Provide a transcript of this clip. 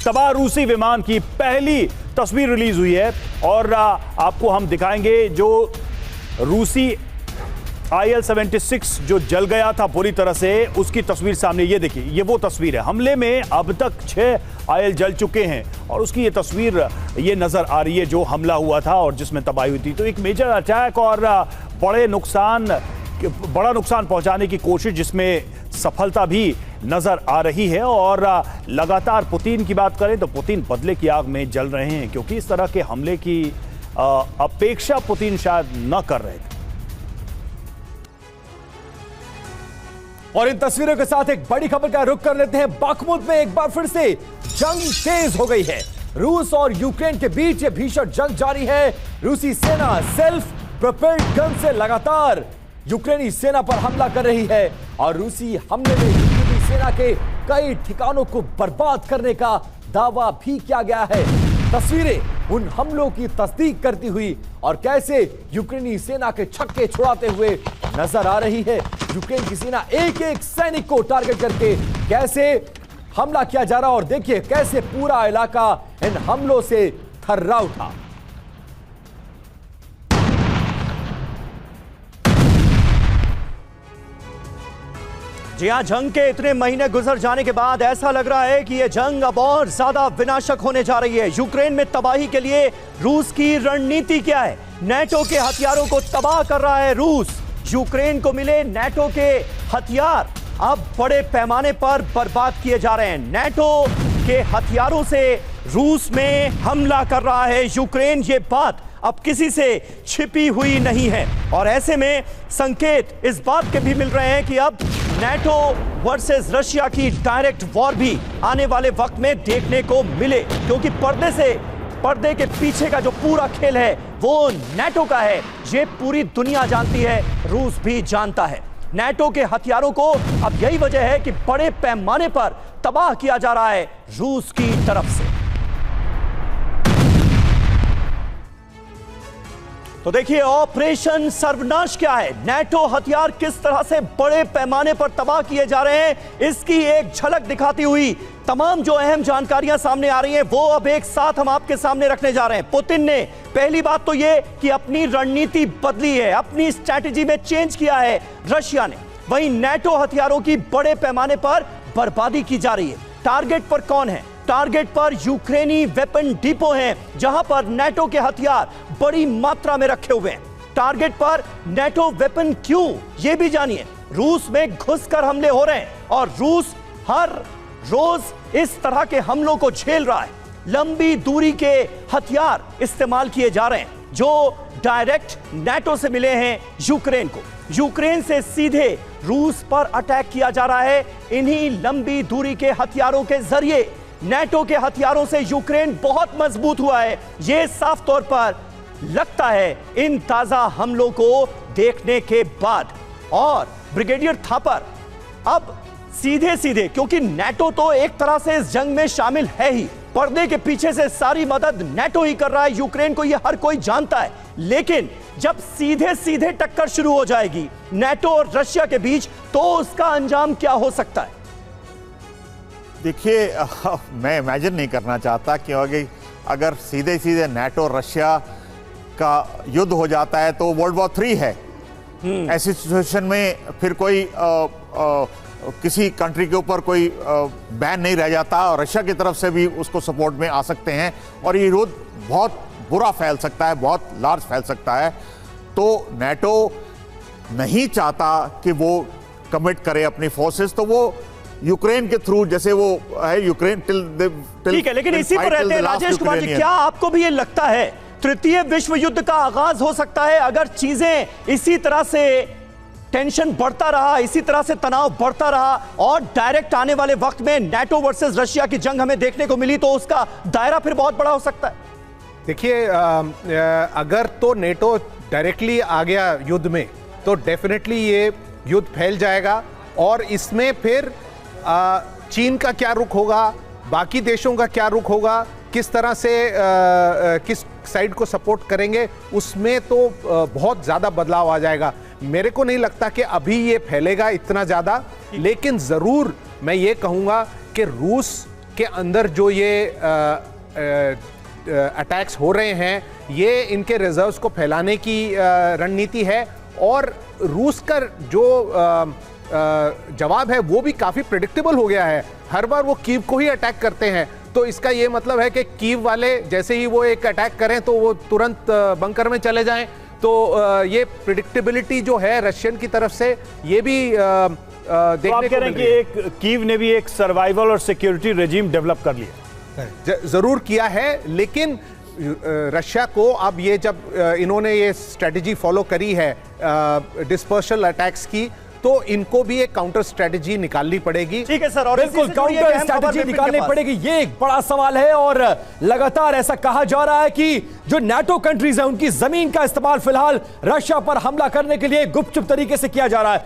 तबाह रूसी विमान की पहली तस्वीर रिलीज हुई है और आपको हम दिखाएंगे जो रूसी IL-76 जो जल गया था पूरी तरह से, उसकी तस्वीर सामने। ये देखिए, ये वो तस्वीर है। हमले में अब तक 6 IL जल चुके हैं और उसकी ये तस्वीर ये नजर आ रही है जो हमला हुआ था और जिसमें तबाही हुई थी। तो एक मेजर अटैक और बड़ा नुकसान पहुंचाने की कोशिश, जिसमें सफलता भी नजर आ रही है। और लगातार पुतिन की बात करें तो पुतिन बदले की आग में जल रहे हैं, क्योंकि इस तरह के हमले की अपेक्षा पुतिन शायद न कर रहे थे। और इन तस्वीरों के साथ एक बड़ी खबर का रुख कर लेते हैं। बाखमुत में एक बार फिर से जंग तेज हो गई है। रूस और यूक्रेन के बीच ये भीषण जंग जारी है। रूसी सेना सेल्फ प्रोपेल्ड गन से लगातार यूक्रेनी सेना पर हमला कर रही है और रूसी हमले में यूक्रेनी सेना के कई ठिकानों को बर्बाद करने का दावा भी किया गया है। तस्वीरें उन हमलों की तस्दीक करती हुई और कैसे यूक्रेनी सेना के छक्के छुड़ाते हुए नजर आ रही है। यूक्रेन की सेना एक एक सैनिक को टारगेट करके कैसे हमला किया जा रहा, और देखिए कैसे पूरा इलाका इन हमलों से थर्रा उठा। जी हां, जंग के इतने महीने गुजर जाने के बाद ऐसा लग रहा है कि यह जंग अब और ज्यादा विनाशक होने जा रही है। यूक्रेन में तबाही के लिए रूस की रणनीति क्या है? नेटो के हथियारों को तबाह कर रहा है रूस। यूक्रेन को मिले नेटो के हथियार अब बड़े पैमाने पर बर्बाद किए जा रहे हैं। नेटो के हथियारों से रूस में हमला कर रहा है यूक्रेन। ये बात अब किसी से छिपी हुई नहीं है और ऐसे में संकेत इस बात के भी मिल रहे हैं कि अब नेटो वर्सेस रशिया की डायरेक्ट वॉर भी आने वाले वक्त में देखने को मिले, क्योंकि पर्दे के पीछे का जो पूरा खेल है वो नेटो का है। ये पूरी दुनिया जानती है, रूस भी जानता है। नेटो के हथियारों को अब यही वजह है कि बड़े पैमाने पर तबाह किया जा रहा है रूस की तरफ से। तो देखिए ऑपरेशन सर्वनाश क्या है, नेटो हथियार किस तरह से बड़े पैमाने पर तबाह किए जा रहे हैं, इसकी एक झलक दिखाती हुई तमाम जो अहम जानकारियां सामने आ रही हैं वो अब एक साथ हम आपके सामने रखने जा रहे हैं। पुतिन ने पहली बात तो ये कि अपनी रणनीति बदली है, अपनी स्ट्रैटेजी में चेंज किया है रशिया ने। वहीं नेटो हथियारों की बड़े पैमाने पर बर्बादी की जा रही है। टारगेट पर कौन है? टारगेट पर यूक्रेनी वेपन डिपो हैं, जहां पर नेटो के हथियार बड़ी मात्रा में रखे हुए हैं। टारगेट पर नेटो वेपन क्यों, यह भी जानिए। रूस में घुसकर हमले हो रहे हैं और रूस हर रोज इस तरह के हमलों को झेल रहा है। लंबी दूरी के हथियार इस्तेमाल किए जा रहे हैं जो डायरेक्ट नेटो से मिले हैं यूक्रेन को। यूक्रेन से सीधे रूस पर अटैक किया जा रहा है इन्हीं लंबी दूरी के हथियारों के जरिए। नेटो के हथियारों से यूक्रेन बहुत मजबूत हुआ है, यह साफ तौर पर लगता है इन ताजा हमलों को देखने के बाद। और ब्रिगेडियर थापर अब सीधे क्योंकि नेटो तो एक तरह से इस जंग में शामिल है ही, पर्दे के पीछे से सारी मदद नेटो ही कर रहा है यूक्रेन को, यह हर कोई जानता है। लेकिन जब सीधे टक्कर शुरू हो जाएगी नेटो और रशिया के बीच, तो उसका अंजाम क्या हो सकता है? देखिए, मैं इमेजिन नहीं करना चाहता क्योंकि अगर सीधे नेटो रशिया का युद्ध हो जाता है तो वर्ल्ड वॉर 3 है। ऐसी सिचुएशन में फिर कोई किसी कंट्री के ऊपर कोई बैन नहीं रह जाता और रशिया की तरफ से भी उसको सपोर्ट में आ सकते हैं और ये युद्ध बहुत बुरा फैल सकता है, बहुत लार्ज फैल सकता है। तो नेटो नहीं चाहता कि वो कमिट करे अपनी फोर्सेस, तो वो यूक्रेन के थ्रू, जैसे वो है यूक्रेन ठीक है। लेकिन इसी पर रहते हैं राजेश कुमार जी, क्या आपको भी ये लगता है तृतीय विश्व युद्ध का आगाज हो सकता है अगर चीजें इसी तरह से टेंशन बढ़ता रहा, इसी तरह से तनाव बढ़ता रहा और डायरेक्ट आने वाले वक्त में नेटो वर्सेस रशिया की जंग हमें देखने को मिली, तो उसका दायरा फिर बहुत बड़ा हो सकता है? देखिए, अगर तो नेटो डायरेक्टली आ गया युद्ध में तो डेफिनेटली ये युद्ध फैल जाएगा और इसमें फिर चीन का क्या रुख होगा, बाकी देशों का क्या रुख होगा, किस तरह से किस साइड को सपोर्ट करेंगे, उसमें तो बहुत ज़्यादा बदलाव आ जाएगा। मेरे को नहीं लगता कि अभी ये फैलेगा इतना ज़्यादा, लेकिन ज़रूर मैं ये कहूँगा कि रूस के अंदर जो ये अटैक्स हो रहे हैं, ये इनके रिजर्व्स को फैलाने की रणनीति है। और रूस का जो जवाब है वो भी काफी प्रेडिक्टेबल हो गया है। हर बार वो कीव को ही अटैक करते हैं, तो इसका ये मतलब है कि कीव वाले जैसे ही वो एक अटैक करें तो वो तुरंत बंकर में चले जाएं। तो ये प्रिडिक्टेबिलिटी जो है रशियन की तरफ से, ये भी देखने आप कह रहे हैं कि एक कीव ने भी एक सर्वाइवल और सिक्योरिटी रेजिम डेवलप कर लिया, जरूर किया है। लेकिन रशिया को अब ये जब इन्होंने ये स्ट्रेटजी फॉलो करी है डिस्पर्सल अटैक्स की, तो इनको भी एक काउंटर स्ट्रेटजी निकालनी पड़ेगी। ठीक है सर, और बिल्कुल काउंटर स्ट्रेटजी निकालनी पड़ेगी, ये एक बड़ा सवाल है। और लगातार ऐसा कहा जा रहा है कि जो नाटो कंट्रीज हैं उनकी जमीन का इस्तेमाल फिलहाल रशिया पर हमला करने के लिए गुपचुप तरीके से किया जा रहा है।